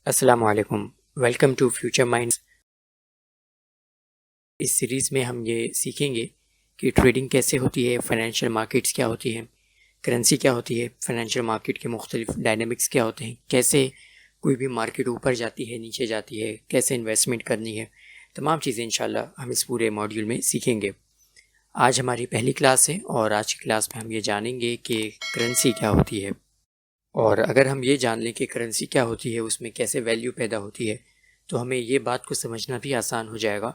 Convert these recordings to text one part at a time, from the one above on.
السلام علیکم، welcome to future minds. اس سیریز میں ہم یہ سیکھیں گے کہ ٹریڈنگ کیسے ہوتی ہے، فائنینشیل مارکیٹس کیا ہوتی ہیں، کرنسی کیا ہوتی ہے، فائنینشیل مارکیٹ کے مختلف ڈائنامکس کیا ہوتے ہیں، کیسے کوئی بھی مارکیٹ اوپر جاتی ہے، نیچے جاتی ہے، کیسے انویسٹمنٹ کرنی ہے، تمام چیزیں انشاءاللہ ہم اس پورے ماڈیول میں سیکھیں گے۔ آج ہماری پہلی کلاس ہے اور آج کی کلاس میں ہم یہ جانیں گے کہ کرنسی کیا ہوتی ہے، اور اگر ہم یہ جان لیں کہ کرنسی کیا ہوتی ہے، اس میں کیسے ویلیو پیدا ہوتی ہے، تو ہمیں یہ بات کو سمجھنا بھی آسان ہو جائے گا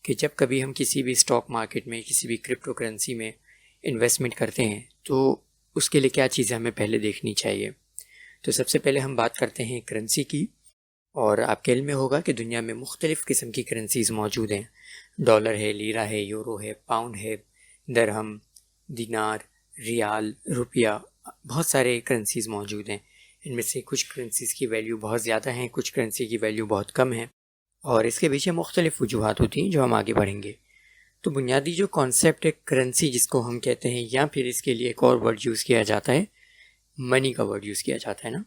کہ جب کبھی ہم کسی بھی اسٹاک مارکیٹ میں، کسی بھی کرپٹو کرنسی میں انویسٹمنٹ کرتے ہیں تو اس کے لیے کیا چیزیں ہمیں پہلے دیکھنی چاہیے۔ تو سب سے پہلے ہم بات کرتے ہیں کرنسی کی، اور آپ کے علم میں ہوگا کہ دنیا میں مختلف قسم کی کرنسیز موجود ہیں۔ ڈالر ہے، لیرہ ہے، یورو ہے، پاؤنڈ ہے، درہم، دینار، ریال، روپیہ، بہت سارے کرنسیز موجود ہیں۔ ان میں سے کچھ کرنسیز کی ویلیو بہت زیادہ ہیں، کچھ کرنسی کی ویلیو بہت کم ہے، اور اس کے پیچھے مختلف وجوہات ہوتی ہیں جو ہم آگے بڑھیں گے۔ تو بنیادی جو کانسیپٹ ہے کرنسی جس کو ہم کہتے ہیں، یا پھر اس کے لیے ایک اور ورڈ یوز کیا جاتا ہے، منی کا ورڈ یوز کیا جاتا ہے نا،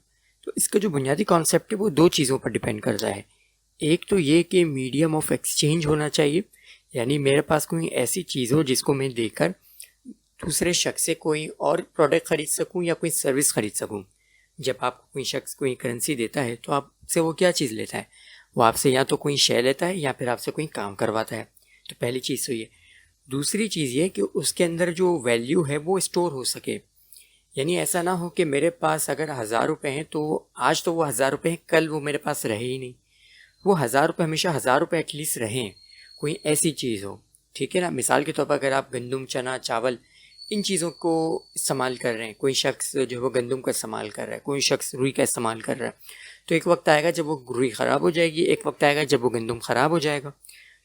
تو اس کا جو بنیادی کانسیپٹ ہے وہ دو چیزوں پر ڈیپینڈ کرتا ہے۔ ایک تو یہ کہ میڈیم آف ایکسچینج ہونا چاہیے، یعنی میرے پاس کوئی ایسی چیز ہو جس کو میں دے کر دوسرے شخص سے کوئی اور پروڈکٹ خرید سکوں یا کوئی سروس خرید سکوں۔ جب آپ کو کوئی شخص کوئی کرنسی دیتا ہے تو آپ سے وہ کیا چیز لیتا ہے؟ وہ آپ سے یا تو کوئی شے لیتا ہے یا پھر آپ سے کوئی کام کرواتا ہے۔ تو پہلی چیز تو یہ۔ دوسری چیز یہ کہ اس کے اندر جو ویلیو ہے وہ اسٹور ہو سکے، یعنی ایسا نہ ہو کہ میرے پاس اگر 1000 روپے ہیں تو آج تو وہ 1000 روپے ہیں، کل وہ میرے پاس رہے ہی نہیں۔ وہ 1000 روپے ہمیشہ 1000 روپے ایٹ لیسٹ رہیں، کوئی ایسی چیز ہو، ٹھیک ہے نا۔ مثال کے طور پر اگر آپ گندم، چنا، چاول، ان چیزوں کو استعمال کر رہے ہیں، کوئی شخص جو ہے وہ گندم کا استعمال کر رہا ہے، کوئی شخص روئی کا استعمال کر رہا ہے، تو ایک وقت آئے گا جب وہ روئی خراب ہو جائے گی، ایک وقت آئے گا جب وہ گندم خراب ہو جائے گا،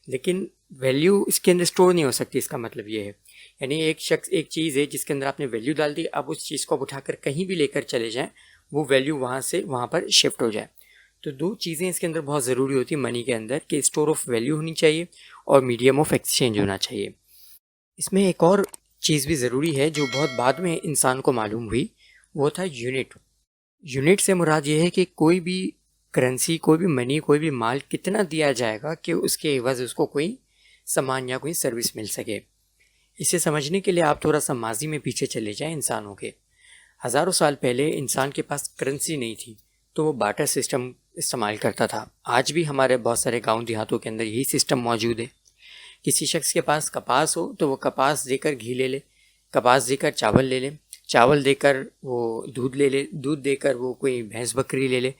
لیکن ویلیو اس کے اندر اسٹور نہیں ہو سکتی۔ اس کا مطلب یہ ہے، یعنی ایک شخص ایک چیز ہے جس کے اندر آپ نے ویلیو ڈال دی، اب اس چیز کو اٹھا کر کہیں بھی لے کر چلے جائیں، وہ ویلیو وہاں سے وہاں پر شفٹ ہو جائے۔ تو دو چیزیں اس کے اندر بہت ضروری ہوتی ہیں منی کے اندر، کہ اسٹور آف ویلیو ہونی چاہیے اور میڈیم آف ایکسچینج ہونا چاہیے۔ اس میں ایک اور چیز بھی ضروری ہے جو بہت بعد میں انسان کو معلوم ہوئی، وہ تھا یونٹ۔ یونٹ سے مراد یہ ہے کہ کوئی بھی کرنسی، کوئی بھی منی، کوئی بھی مال کتنا دیا جائے گا کہ اس کے عوض اس کو کوئی سامان یا کوئی سروس مل سکے۔ اسے سمجھنے کے لیے آپ تھوڑا سا ماضی میں پیچھے چلے جائیں انسانوں کے۔ ہزاروں سال پہلے انسان کے پاس کرنسی نہیں تھی تو وہ بارٹر سسٹم استعمال کرتا تھا۔ آج بھی ہمارے بہت سارے گاؤں دیہاتوں کے اندر یہی سسٹم موجود ہے۔ کسی شخص کے پاس کپاس ہو تو وہ کپاس دے کر گھی لے لے، کپاس دے کر چاول لے لے، چاول دے کر وہ دودھ لے لے، دودھ دے کر وہ کوئی بھینس بکری لے لے۔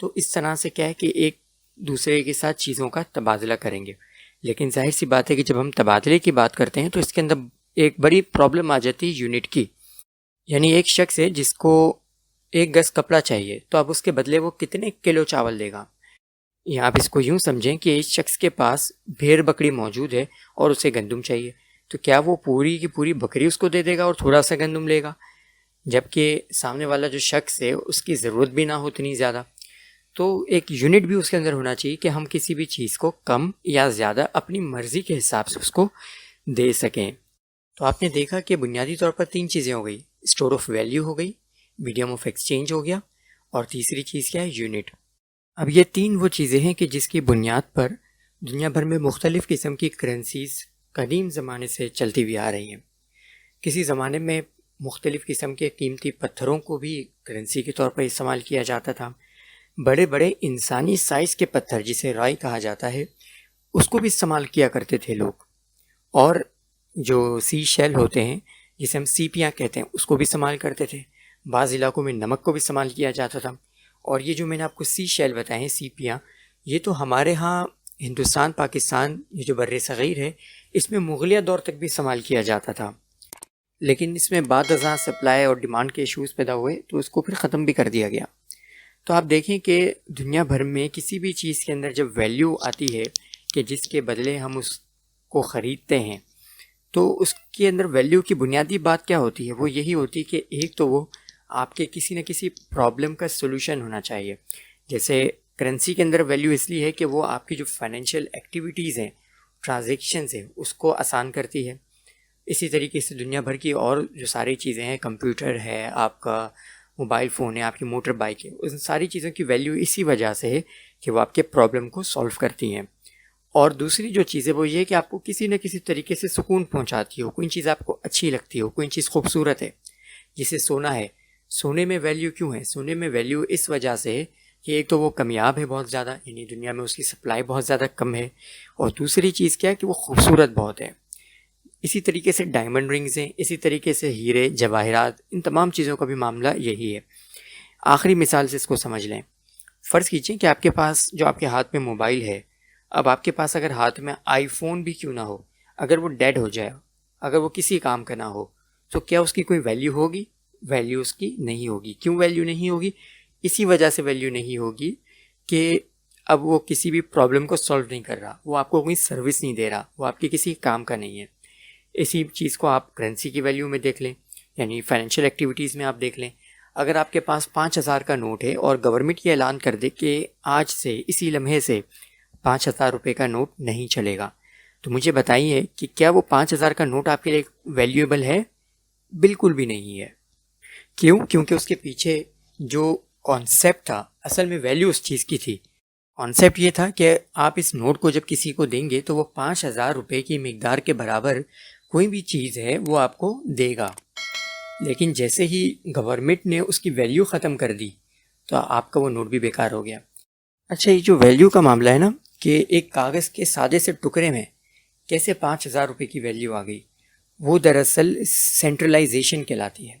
تو اس طرح سے کیا ہے کہ ایک دوسرے کے ساتھ چیزوں کا تبادلہ کریں گے۔ لیکن ظاہر سی بات ہے کہ جب ہم تبادلے کی بات کرتے ہیں تو اس کے اندر ایک بڑی پرابلم آ جاتی ہے یونٹ کی۔ یعنی ایک شخص ہے جس کو 1 گز کپڑا چاہیے، تو اب اس کے بدلے وہ کتنے کلو چاول دے گا؟ یا آپ اس کو یوں سمجھیں کہ ایک شخص کے پاس بھیڑ بکری موجود ہے اور اسے گندم چاہیے، تو کیا وہ پوری کی پوری بکری اس کو دے دے گا اور تھوڑا سا گندم لے گا؟ جبکہ سامنے والا جو شخص ہے اس کی ضرورت بھی نہ ہو اتنی زیادہ۔ تو ایک یونٹ بھی اس کے اندر ہونا چاہیے کہ ہم کسی بھی چیز کو کم یا زیادہ اپنی مرضی کے حساب سے اس کو دے سکیں۔ تو آپ نے دیکھا کہ بنیادی طور پر 3 چیزیں ہو گئی، اسٹور آف ویلیو ہو گئی، میڈیم آف ایکسچینج ہو گیا، اور تیسری چیز کیا ہے؟ یونٹ۔ اب یہ 3 وہ چیزیں ہیں کہ جس کی بنیاد پر دنیا بھر میں مختلف قسم کی کرنسیز قدیم زمانے سے چلتی ہوئی آ رہی ہیں۔ کسی زمانے میں مختلف قسم کے قیمتی پتھروں کو بھی کرنسی کے طور پر استعمال کیا جاتا تھا۔ بڑے بڑے انسانی سائز کے پتھر جسے رائی کہا جاتا ہے، اس کو بھی استعمال کیا کرتے تھے لوگ۔ اور جو سی شیل ہوتے ہیں جسے ہم سیپیاں کہتے ہیں، اس کو بھی استعمال کرتے تھے۔ بعض علاقوں میں نمک کو بھی استعمال کیا جاتا تھا۔ اور یہ جو میں نے آپ کو سی شیل بتائے ہیں، سیپیاں، یہ تو ہمارے ہاں ہندوستان، پاکستان، یہ جو بر صغیر ہے، اس میں مغلیہ دور تک بھی استعمال کیا جاتا تھا، لیکن اس میں بعد ازاں سپلائی اور ڈیمانڈ کے ایشوز پیدا ہوئے تو اس کو پھر ختم بھی کر دیا گیا۔ تو آپ دیکھیں کہ دنیا بھر میں کسی بھی چیز کے اندر جب ویلیو آتی ہے کہ جس کے بدلے ہم اس کو خریدتے ہیں، تو اس کے اندر ویلیو کی بنیادی بات کیا ہوتی ہے؟ وہ یہی ہوتی ہے کہ ایک تو وہ آپ کے کسی نہ کسی پرابلم کا سولوشن ہونا چاہیے۔ جیسے کرنسی کے اندر ویلیو اس لیے ہے کہ وہ آپ کی جو فائنینشیل ایکٹیویٹیز ہیں، ٹرانزیکشنز ہیں، اس کو آسان کرتی ہے۔ اسی طریقے سے دنیا بھر کی اور جو ساری چیزیں ہیں، کمپیوٹر ہے، آپ کا موبائل فون ہے، آپ کی موٹر بائک ہے، ان ساری چیزوں کی ویلیو اسی وجہ سے ہے کہ وہ آپ کے پرابلم کو سولو کرتی ہیں. اور دوسری جو چیز ہے وہ یہ ہے کہ آپ کو کسی نہ کسی طریقے سے سکون پہنچاتی ہو. کوئی چیز آپ کو اچھی لگتی ہو، کوئی چیز خوبصورت ہے. جسے سونا ہے، سونے میں ویلیو کیوں ہے؟ سونے میں ویلیو اس وجہ سے ہے کہ ایک تو وہ کمیاب ہے بہت زیادہ، یعنی دنیا میں اس کی سپلائی بہت زیادہ کم ہے، اور دوسری چیز کیا ہے کہ وہ خوبصورت بہت ہے. اسی طریقے سے ڈائمنڈ رنگز ہیں، اسی طریقے سے ہیرے جواہرات، ان تمام چیزوں کا بھی معاملہ یہی ہے. آخری مثال سے اس کو سمجھ لیں. فرض کیجئے کہ آپ کے پاس جو آپ کے ہاتھ میں موبائل ہے، اب آپ کے پاس اگر ہاتھ میں آئی فون بھی کیوں نہ ہو، اگر وہ ڈیڈ ہو جائے، اگر وہ کسی کام کا نہ ہو، تو کیا اس کی کوئی ویلیو ہوگی؟ ویلیو اس کی نہیں ہوگی. کیوں ویلیو نہیں ہوگی؟ اسی وجہ سے ویلیو نہیں ہوگی کہ اب وہ کسی بھی پرابلم کو سولو نہیں کر رہا، وہ آپ کو کوئی سروس نہیں دے رہا، وہ آپ کے کسی کام کا نہیں ہے. اسی چیز کو آپ کرنسی کی ویلیو میں دیکھ لیں، یعنی فائنینشیل ایکٹیویٹیز میں آپ دیکھ لیں. اگر آپ کے پاس 5,000 کا نوٹ ہے اور گورنمنٹ یہ اعلان کر دے کہ آج سے، اسی لمحے سے 5,000 روپے کا نوٹ نہیں چلے گا، تو مجھے بتائیے کہ کیا وہ 5,000 کا نوٹ آپ کے لیے ویلیویبل ہے؟ بالکل بھی نہیں ہے. کیوں؟ کیونکہ اس کے پیچھے جو کانسیپٹ تھا، اصل میں ویلیو اس چیز کی تھی. کانسیپٹ یہ تھا کہ آپ اس نوٹ کو جب کسی کو دیں گے تو وہ 5,000 روپے کی مقدار کے برابر کوئی بھی چیز ہے وہ آپ کو دے گا. لیکن جیسے ہی گورنمنٹ نے اس کی ویلیو ختم کر دی تو آپ کا وہ نوٹ بھی بیکار ہو گیا. اچھا، یہ جو ویلیو کا معاملہ ہے نا، کہ ایک کاغذ کے سادے سے ٹکڑے میں کیسے 5,000 روپے کی ویلیو آ گئی، وہ دراصل سینٹرلائزیشن کہلاتی ہے.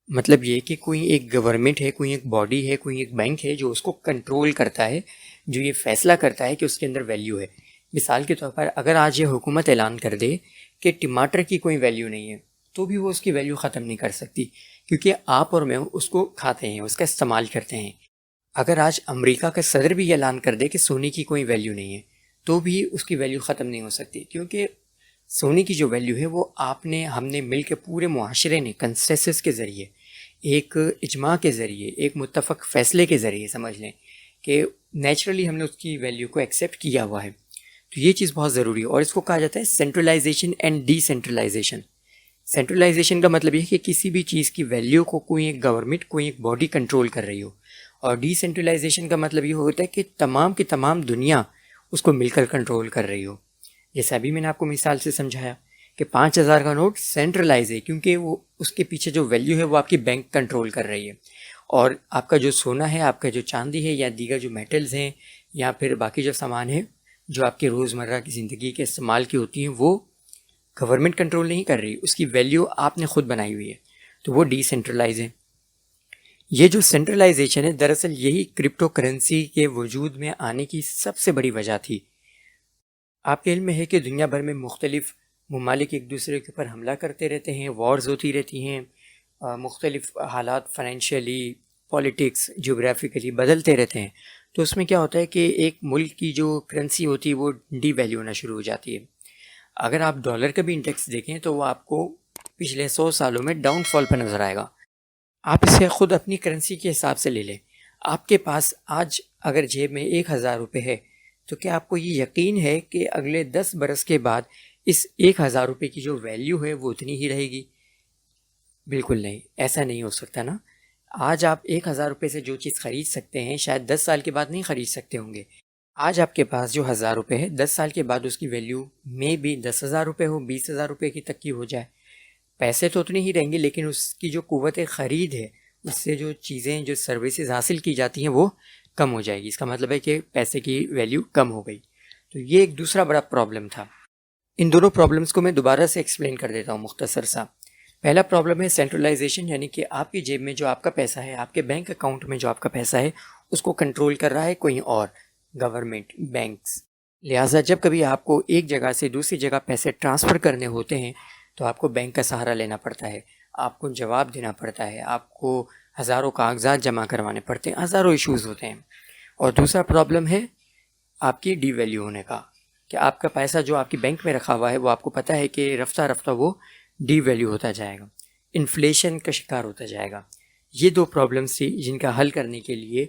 مطلب یہ کہ کوئی ایک گورنمنٹ ہے، کوئی ایک باڈی ہے، کوئی ایک بینک ہے جو اس کو کنٹرول کرتا ہے، جو یہ فیصلہ کرتا ہے کہ اس کے اندر ویلیو ہے. مثال کے طور پر اگر آج یہ حکومت اعلان کر دے کہ ٹماٹر کی کوئی ویلیو نہیں ہے، تو بھی وہ اس کی ویلیو ختم نہیں کر سکتی، کیونکہ آپ اور میں اس کو کھاتے ہیں، اس کا استعمال کرتے ہیں. اگر آج امریکہ کا صدر بھی یہ اعلان کر دے کہ سونے کی کوئی ویلیو نہیں ہے، تو بھی اس کی ویلیو ختم نہیں ہو سکتی، کیونکہ سونے کی جو ویلیو ہے وہ آپ نے، ہم نے مل کے، پورے معاشرے نے کنسنسس کے ذریعے، ایک اجماع کے ذریعے، ایک متفق فیصلے کے ذریعے، سمجھ لیں کہ نیچرلی ہم نے اس کی ویلیو کو ایکسیپٹ کیا ہوا ہے. تو یہ چیز بہت ضروری ہے، اور اس کو کہا جاتا ہے centralization and decentralization. Centralization کا مطلب یہ ہے کہ کسی بھی چیز کی ویلیو کو کوئی ایک گورنمنٹ، کوئی ایک باڈی کنٹرول کر رہی ہو. اور ڈی سینٹرلائزیشن کا مطلب یہ ہوتا ہے کہ تمام کی تمام دنیا اس کو مل کر کنٹرول کر رہی ہو. جیسے ابھی میں نے آپ کو مثال سے سمجھایا کہ 5,000 کا نوٹ سینٹرلائز ہے، کیونکہ وہ اس کے پیچھے جو ویلیو ہے وہ آپ کی بینک کنٹرول کر رہی ہے. اور آپ کا جو سونا ہے، آپ کا جو چاندی ہے، یا دیگر جو میٹلز ہیں، یا پھر باقی جو سامان ہے جو آپ کے روزمرہ کی زندگی کے استعمال کی ہوتی ہیں، وہ گورنمنٹ کنٹرول نہیں کر رہی، اس کی ویلیو آپ نے خود بنائی ہوئی ہے، تو وہ ڈی سینٹرلائز ہے. یہ جو سینٹرلائزیشن ہے، دراصل یہی کرپٹو کرنسی کے وجود میں آنے کی سب سے بڑی وجہ تھی. آپ کے علم میں ہے کہ دنیا بھر میں مختلف ممالک ایک دوسرے کے اوپر حملہ کرتے رہتے ہیں، وارز ہوتی رہتی ہیں، مختلف حالات فائنینشیلی، پولیٹکس، جیوگرافیکلی بدلتے رہتے ہیں. تو اس میں کیا ہوتا ہے کہ ایک ملک کی جو کرنسی ہوتی ہے وہ ڈی ویلیو ہونا شروع ہو جاتی ہے. اگر آپ ڈالر کا بھی انڈیکس دیکھیں تو وہ آپ کو پچھلے 100 سالوں میں ڈاؤن فال پہ نظر آئے گا. آپ اسے خود اپنی کرنسی کے حساب سے لے لیں. آپ کے پاس آج اگر جیب میں 1,000 روپے ہے، تو کیا آپ کو یہ یقین ہے کہ اگلے 10 برس کے بعد اس 1,000 روپے کی جو ویلیو ہے وہ اتنی ہی رہے گی؟ بالکل نہیں، ایسا نہیں ہو سکتا نا. آج آپ 1,000 روپے سے جو چیز خرید سکتے ہیں، شاید 10 سال کے بعد نہیں خرید سکتے ہوں گے. آج آپ کے پاس جو 1,000 روپے ہے، 10 سال کے بعد اس کی ویلیو میں بھی 10,000 روپے ہو، 20,000 روپے کی تک کی ہو جائے. پیسے تو اتنے ہی رہیں گے، لیکن اس کی جو قوت خرید ہے، اس سے جو چیزیں، جو سروسز حاصل کی جاتی ہیں وہ کم ہو جائے گی. اس کا مطلب ہے کہ پیسے کی ویلیو کم ہو گئی. تو یہ ایک دوسرا بڑا پرابلم تھا. ان دونوں پرابلمس کو میں دوبارہ سے ایکسپلین کر دیتا ہوں مختصر سا. پہلا پرابلم ہے سینٹرلائزیشن، یعنی کہ آپ کی جیب میں جو آپ کا پیسہ ہے، آپ کے بینک اکاؤنٹ میں جو آپ کا پیسہ ہے، اس کو کنٹرول کر رہا ہے کوئی اور، گورنمنٹ، بینکس. لہٰذا جب کبھی آپ کو ایک جگہ سے دوسری جگہ پیسے ٹرانسفر کرنے ہوتے ہیں تو آپ کو بینک کا سہارا لینا پڑتا ہے، آپ کو جواب دینا پڑتا ہے، آپ کو ہزاروں کاغذات جمع کروانے پڑتے ہیں، ہزاروں ایشوز ہوتے ہیں. اور دوسرا پرابلم ہے آپ کی ڈی ویلیو ہونے کا، کہ آپ کا پیسہ جو آپ کی بینک میں رکھا ہوا ہے وہ آپ کو پتہ ہے کہ رفتہ رفتہ وہ ڈی ویلیو ہوتا جائے گا، انفلیشن کا شکار ہوتا جائے گا. یہ دو پرابلمس تھی جن کا حل کرنے کے لیے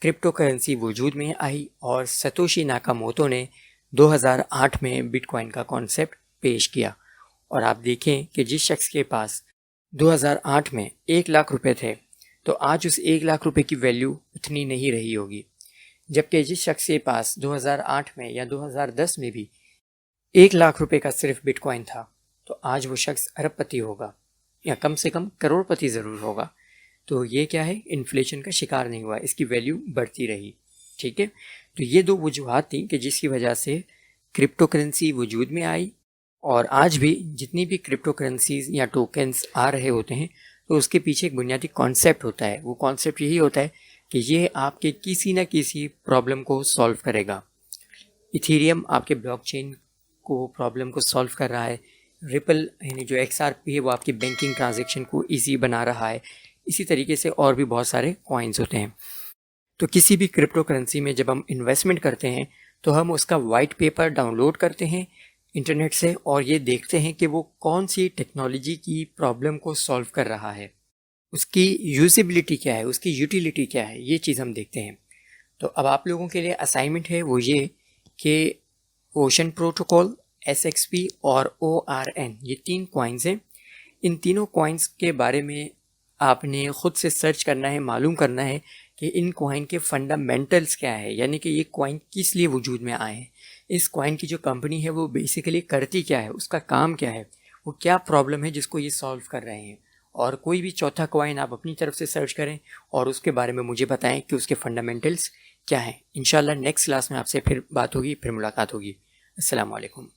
کرپٹو کرنسی وجود میں آئی، اور ستوشی ناکاموتو نے 2008 میں بٹ کوائن کا کانسیپٹ پیش کیا. اور آپ دیکھیں کہ جس شخص کے پاس 2008 میں 1,00,000 روپے تھے تو آج اس 1,00,000 روپے کی ویلیو اتنی نہیں رہی ہوگی، جبکہ جس شخص کے پاس 2008 میں یا 2010 میں بھی 1,00,000 روپے کا صرف بٹ کوائن تھا تو آج وہ شخص ارب پتی ہوگا یا کم سے کم کروڑ پتی ضرور ہوگا۔ تو یہ کیا ہے، انفلیشن کا شکار نہیں ہوا، اس کی ویلیو بڑھتی رہی، ٹھیک ہے۔ تو یہ دو وجوہات تھیں کہ جس کی وجہ سے کرپٹو کرنسی وجود میں آئی، اور آج بھی جتنی بھی کرپٹو کرنسیز یا ٹوکنز آ رہے ہوتے ہیں تو اس کے پیچھے ایک بنیادی کانسیپٹ ہوتا ہے۔ وہ کانسیپٹ یہی ہوتا ہے کہ یہ آپ کے کسی نہ کسی پرابلم کو سولو کرے گا۔ ایتھیریم آپ کے بلاک چین کو پرابلم کو سولو کر رہا ہے، ریپل یعنی جو XRP ہے وہ آپ کی بینکنگ ٹرانزیکشن کو ایزی بنا رہا ہے، اسی طریقے سے اور بھی بہت سارے کوائنز ہوتے ہیں۔ تو کسی بھی کرپٹو کرنسی میں جب ہم انویسٹمنٹ کرتے ہیں تو ہم اس کا وائٹ پیپر ڈاؤن لوڈ کرتے ہیں انٹرنیٹ سے، اور یہ دیکھتے ہیں کہ وہ کون سی ٹیکنالوجی کی پرابلم کو سولو کر رہا ہے، اس کی یوزیبلٹی کیا ہے، اس کی یوٹیلیٹی کیا ہے، یہ چیز ہم دیکھتے ہیں۔ تو اب آپ لوگوں کے لیے اسائنمنٹ ہے وہ یہ کہ اوشن پروٹوکول، SXP اور ORN یہ 3 کوائنز ہیں۔ ان تینوں کوائنز کے بارے میں آپ نے خود سے سرچ کرنا ہے، معلوم کرنا ہے کہ ان کوائن کے فنڈامنٹلز کیا ہے، یعنی کہ یہ کوائن کس لیے وجود میں آئے ہیں، اس کوائن کی جو کمپنی ہے وہ بیسیکلی کرتی کیا ہے، اس کا کام کیا ہے، وہ کیا پرابلم ہے جس کو یہ سولو کر رہے ہیں۔ اور کوئی بھی چوتھا کوائن آپ اپنی طرف سے سرچ کریں اور اس کے بارے میں مجھے بتائیں کہ اس کے فنڈامنٹلز کیا ہیں۔ انشاءاللہ نیکسٹ کلاس میں آپ سے پھر بات ہوگی، پھر ملاقات ہوگی۔ السلام علیکم۔